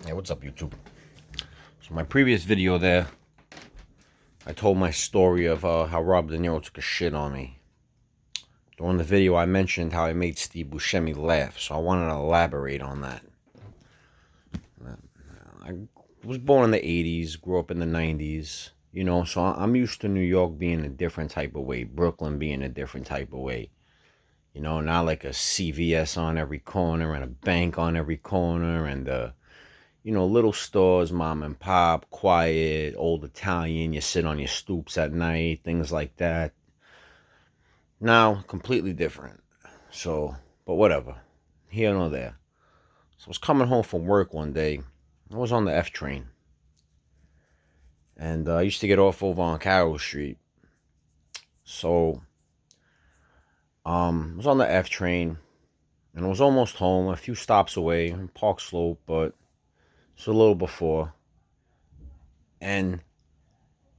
Hey, what's up, YouTube? So my previous video there, I told my story of how Rob De Niro took a shit on me. During the video, I mentioned how I made Steve Buscemi laugh, so I wanted to elaborate on that. I was born in the 80s, grew up in the 90s, so I'm used to New York being a different type of way, Brooklyn being a different type of way. Not like a CVS on every corner and a bank on every corner and little stores, mom and pop, quiet, old Italian. You sit on your stoops at night, things like that. Now, completely different. So, but whatever. Here nor there. So I was coming home from work one day. I was on the F train. And I used to get off over on Carroll Street. So, I was on the F train. And I was almost home, a few stops away, Park Slope, but it's a little before. And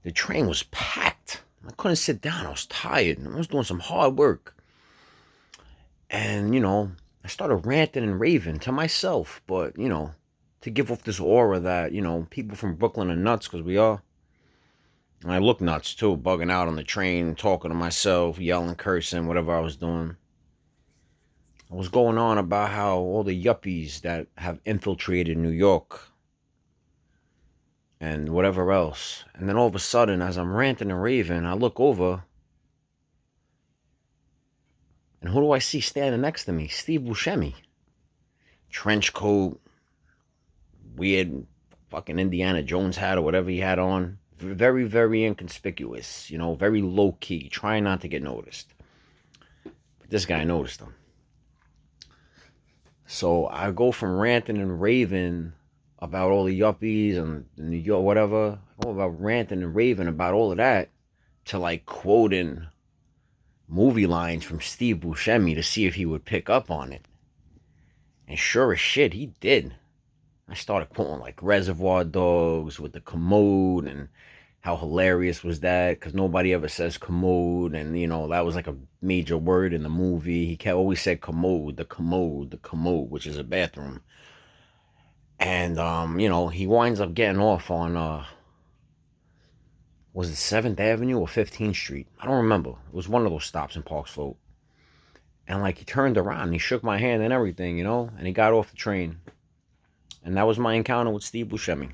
the train was packed. I couldn't sit down. I was tired. I was doing some hard work. And, I started ranting and raving to myself. But, to give off this aura that, people from Brooklyn are nuts, because we are. And I look nuts, too, bugging out on the train, talking to myself, yelling, cursing, whatever I was doing. I was going on about how all the yuppies that have infiltrated New York and whatever else. And then all of a sudden, as I'm ranting and raving, I look over, and who do I see standing next to me? Steve Buscemi. Trench coat, weird fucking Indiana Jones hat or whatever he had on. Very, very inconspicuous, very low key, trying not to get noticed. But this guy noticed him. So I go from ranting and raving about all the yuppies and New York, whatever. I go about ranting and raving about all of that to like quoting movie lines from Steve Buscemi to see if he would pick up on it. And sure as shit, he did. I started quoting like Reservoir Dogs with the commode and how hilarious was that, because nobody ever says commode, and that was like a major word in the movie. He always said commode, the commode, the commode, which is a bathroom. And he winds up getting off on was it 7th Avenue or 15th Street? I don't remember. It was one of those stops in Park Slope. And like he turned around and he shook my hand and everything, and he got off the train. And that was my encounter with Steve Buscemi.